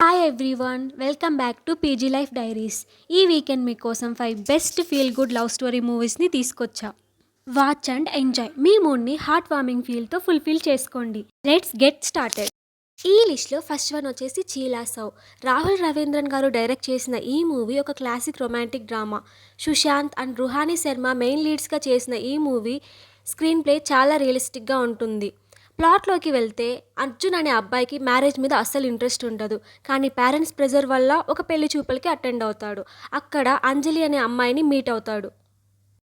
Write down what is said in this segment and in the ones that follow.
Hi everyone, welcome back to PG life diaries. ఈ weekend మీకోసం 5 best feel good love story మూవీస్ని తీసుకొచ్చా. Watch and enjoy. మీ మూడ్ని హార్ట్ వార్మింగ్ ఫీల్తో ఫుల్ఫిల్ చేసుకోండి. Let's get started. ఈ లిస్ట్లో ఫస్ట్ వన్ వచ్చేసి చీలా సౌ. రాహుల్ రవీంద్రన్ గారు డైరెక్ట్ చేసిన ఈ మూవీ ఒక classic romantic drama. Sushant and Ruhani Sharma main లీడ్స్గా చేసిన ఈ మూవీ స్క్రీన్ ప్లే చాలా రియలిస్టిక్గా ఉంటుంది. ప్లాట్లోకి వెళ్తే అర్జున్ అనే అబ్బాయికి మ్యారేజ్ మీద అస్సలు ఇంట్రెస్ట్ ఉండదు. కానీ పేరెంట్స్ ప్రెజర్ వల్ల ఒక పెళ్లి చూపులకి అటెండ్ అవుతాడు. అక్కడ అంజలి అనే అమ్మాయిని మీట్ అవుతాడు.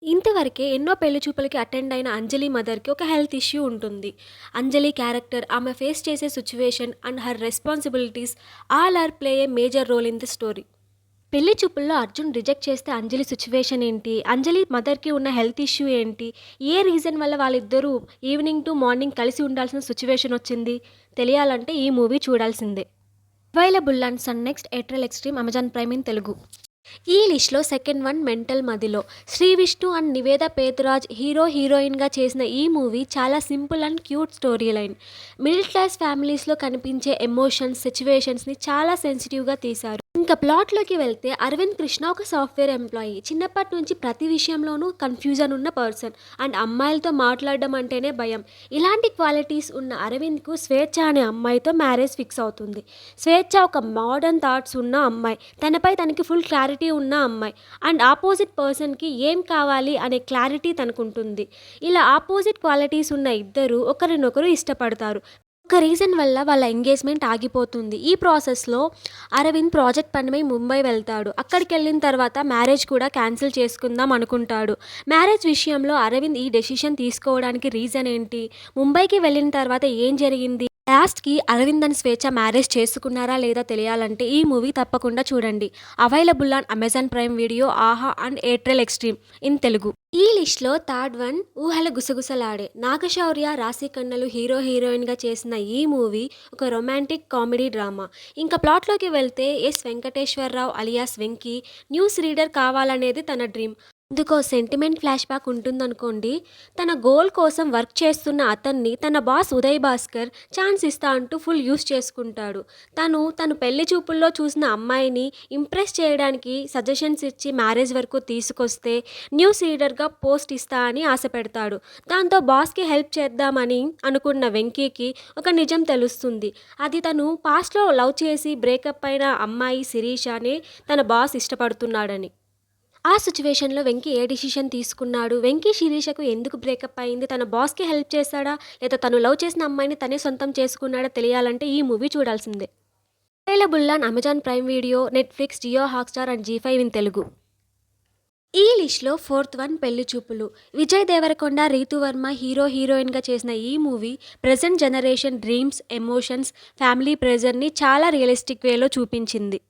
ఇంతవరకే ఎన్నో పెళ్లి చూపులకి అటెండ్ అయిన అంజలి మదర్కి ఒక హెల్త్ ఇష్యూ ఉంటుంది. అంజలి క్యారెక్టర్, ఆమె ఫేస్ చేసే situation and her responsibilities all are play a major role in the story. పెళ్లి చూపుల్లో అర్జున్ రిజెక్ట్ చేస్తే అంజలి సిచ్యువేషన్ ఏంటి, అంజలి మదర్కి ఉన్న హెల్త్ ఇష్యూ ఏంటి, ఏ రీజన్ వల్ల వాళ్ళిద్దరూ ఈవినింగ్ టు మార్నింగ్ కలిసి ఉండాల్సిన సిచ్యువేషన్ వచ్చింది తెలియాలంటే ఈ మూవీ చూడాల్సిందే. Available and sun next Airtel Xtreme Amazon Prime in Telugu. ఈ లిస్ట్లో second one mental Madhilo. Sri Vishnu and Niveda Pethuraj hero హీరోయిన్గా చేసిన ఈ మూవీ చాలా simple and cute story line. Middle class ఫ్యామిలీస్లో కనిపించే ఎమోషన్స్, సిచ్యువేషన్స్ని చాలా సెన్సిటివ్గా తీశారు. ఇంకా ప్లాట్లోకి వెళ్తే అరవింద్ కృష్ణ ఒక సాఫ్ట్వేర్ ఎంప్లాయీ. చిన్నప్పటి నుంచి ప్రతి విషయంలోనూ కన్ఫ్యూజన్ ఉన్న పర్సన్ అండ్ అమ్మాయిలతో మాట్లాడడం అంటేనే భయం. ఇలాంటి క్వాలిటీస్ ఉన్న అరవింద్కు స్వేచ్ఛ అనే అమ్మాయితో మ్యారేజ్ ఫిక్స్ అవుతుంది. స్వేచ్ఛ ఒక మోడర్న్ థాట్స్ ఉన్న అమ్మాయి, తనపై తనకి ఫుల్ క్లారిటీ ఉన్న అమ్మాయి అండ్ ఆపోజిట్ పర్సన్కి ఏం కావాలి అనే క్లారిటీ తనకుంటుంది. ఇలా ఆపోజిట్ క్వాలిటీస్ ఉన్న ఇద్దరు ఒకరినొకరు ఇష్టపడతారు. ఒక రీజన్ వల్ల వాళ్ళ ఎంగేజ్మెంట్ ఆగిపోతుంది. ఈ ప్రాసెస్లో అరవింద్ ప్రాజెక్ట్ పనిపై ముంబై వెళ్తాడు. అక్కడికి వెళ్ళిన తర్వాత మ్యారేజ్ కూడా క్యాన్సిల్ చేసుకుందాం అనుకుంటాడు. మ్యారేజ్ విషయంలో అరవింద్ ఈ డెసిషన్ తీసుకోవడానికి రీజన్ ఏంటి, ముంబైకి వెళ్ళిన తర్వాత ఏం జరిగింది, లాస్ట్కి అరవింద్ అండ్ స్వేచ్ఛ మ్యారేజ్ చేసుకున్నారా లేదా తెలియాలంటే ఈ మూవీ తప్పకుండా చూడండి. Available on Amazon Prime video, Aha and Airtel Xtreme in Telugu. ఈ లిస్ట్లో థర్డ్ వన్ ఊహల గుసగుసలాడే. నాగశౌర్య, రాశి కన్నలు హీరో హీరోయిన్గా చేసిన ఈ మూవీ ఒక రొమాంటిక్ కామెడీ డ్రామా. ఇంకా ప్లాట్లోకి వెళ్తే S Venkateswararao alias Venky news reader కావాలనేది తన డ్రీమ్. ఇందుకో సెంటిమెంట్ ఫ్లాష్ బ్యాక్ ఉంటుందనుకోండి. తన గోల్ కోసం వర్క్ చేస్తున్న అతన్ని తన బాస్ ఉదయ్ భాస్కర్ ఛాన్స్ ఇస్తా అంటూ ఫుల్ యూస్ చేసుకుంటాడు. తను పెళ్లి చూపుల్లో చూసిన అమ్మాయిని ఇంప్రెస్ చేయడానికి సజెషన్స్ ఇచ్చి మ్యారేజ్ వరకు తీసుకొస్తే న్యూస్ రీడర్గా పోస్ట్ ఇస్తా అని ఆశ పెడతాడు. దాంతో బాస్కి హెల్ప్ చేద్దామని అనుకున్న వెంకీకి ఒక నిజం తెలుస్తుంది. అది తను పాస్ట్లో లవ్ చేసి బ్రేకప్ అయిన అమ్మాయి శిరీషానే తన బాస్ ఇష్టపడుతున్నాడని. ఆ సిచ్యువేషన్లో వెంకీ ఏ డిసిషన్ తీసుకున్నాడు, వెంకీ శిరీషకు ఎందుకు బ్రేకప్ అయింది, తన బాస్కి హెల్ప్ చేశాడా లేదా తను లవ్ చేసిన అమ్మాయిని తనే సొంతం చేసుకున్నాడా తెలియాలంటే ఈ మూవీ చూడాల్సిందే. Available on Amazon Prime video, Netflix, Jio Hotstar and Zee five in Telugu. ఈ లిస్ట్లో fourth one Pelli Choopulu. Vijay Deverakonda, Ritu Varma hero హీరోయిన్గా చేసిన ఈ movie present generation dreams, emotions, family ప్రెజర్ని చాలా రియలిస్టిక్ వేలో చూపించింది.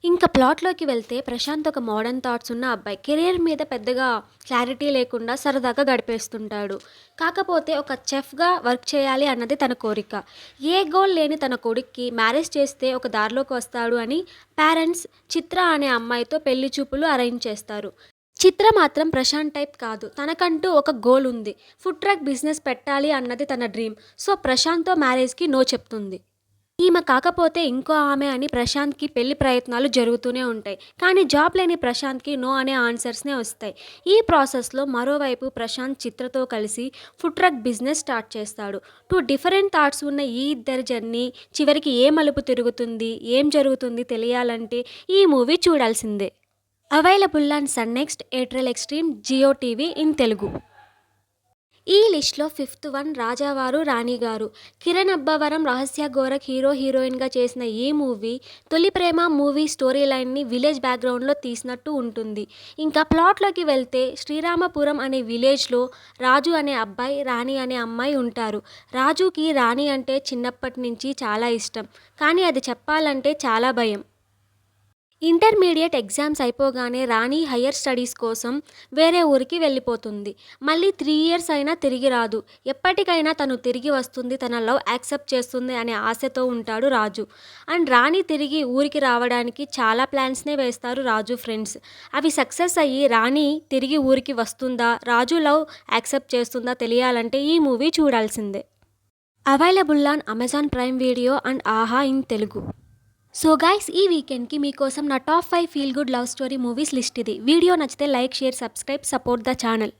ఇంకా ప్లాట్లోకి వెళ్తే ప్రశాంత్ ఒక మోడర్న్ థాట్స్ ఉన్న అబ్బాయి. కెరియర్ మీద పెద్దగా క్లారిటీ లేకుండా సరదాగా గడిపేస్తుంటాడు. కాకపోతే ఒక చెఫ్గా వర్క్ చేయాలి అన్నది తన కోరిక. ఏ గోల్ లేని తన కొడుక్కి మ్యారేజ్ చేస్తే ఒక దారిలోకి వస్తాడు అని పేరెంట్స్ చిత్ర అనే అమ్మాయితో పెళ్లి చూపులు అరేంజ్ చేస్తారు. చిత్ర మాత్రం ప్రశాంత్ టైప్ కాదు. తనకంటూ ఒక గోల్ ఉంది. ఫుడ్ ట్రక్ బిజినెస్ పెట్టాలి అన్నది తన డ్రీమ్. సో ప్రశాంత్తో మ్యారేజ్కి నో చెప్తుంది. ఈమె కాకపోతే ఇంకో ఆమె అని ప్రశాంత్కి పెళ్లి ప్రయత్నాలు జరుగుతూనే ఉంటాయి. కానీ జాబ్ లేని ప్రశాంత్కి నో అనే ఆన్సర్స్నే వస్తాయి. ఈ ప్రాసెస్లో మరోవైపు ప్రశాంత్ చిత్రతో కలిసి ఫుడ్ ట్రక్ బిజినెస్ స్టార్ట్ చేస్తాడు. టూ డిఫరెంట్ థాట్స్ ఉన్న ఈ ఇద్దరి జర్నీ చివరికి ఏ మలుపు తిరుగుతుంది, ఏం జరుగుతుంది తెలియాలంటే ఈ మూవీ చూడాల్సిందే. Available on Sun next, Airtel Xstream, Jio TV in Telugu. ఈ లిస్ట్లో ఫిఫ్త్ వన్ రాజావారు రాణిగారు. కిరణ్ అబ్బవరం, రహస్య గోరఖ్ హీరో హీరోయిన్గా చేసిన ఈ మూవీ తొలి ప్రేమ మూవీ స్టోరీ లైన్ని విలేజ్ బ్యాక్గ్రౌండ్లో తీసినట్టు ఉంటుంది. ఇంకా ప్లాట్లోకి వెళ్తే శ్రీరామపురం అనే విలేజ్లో రాజు అనే అబ్బాయి, రాణి అనే అమ్మాయి ఉంటారు. రాజుకి రాణి అంటే చిన్నప్పటి నుంచి చాలా ఇష్టం, కానీ అది చెప్పాలంటే చాలా భయం. ఇంటర్మీడియట్ ఎగ్జామ్స్ అయిపోగానే రాణి హయ్యర్ స్టడీస్ కోసం వేరే ఊరికి వెళ్ళిపోతుంది. మళ్ళీ 3 years అయినా తిరిగి రాదు. ఎప్పటికైనా తను తిరిగి వస్తుంది, తన లవ్ యాక్సెప్ట్ చేస్తుంది అనే ఆశతో ఉంటాడు రాజు. అండ్ రాణి తిరిగి ఊరికి రావడానికి చాలా ప్లాన్స్నే వేస్తారు రాజు ఫ్రెండ్స్. అవి సక్సెస్ అయ్యి రాణి తిరిగి ఊరికి వస్తుందా, రాజు లవ్ యాక్సెప్ట్ చేస్తుందా తెలియాలంటే ఈ మూవీ చూడాల్సిందే. Available on Amazon Prime video and ఆహా ఇన్ తెలుగు. సో గైస్, ఈ వీకెండ్కి మీకోసం నా top 5 feel good love story movies list ఇది. వీడియో నచ్చితే like, share, subscribe, support the channel.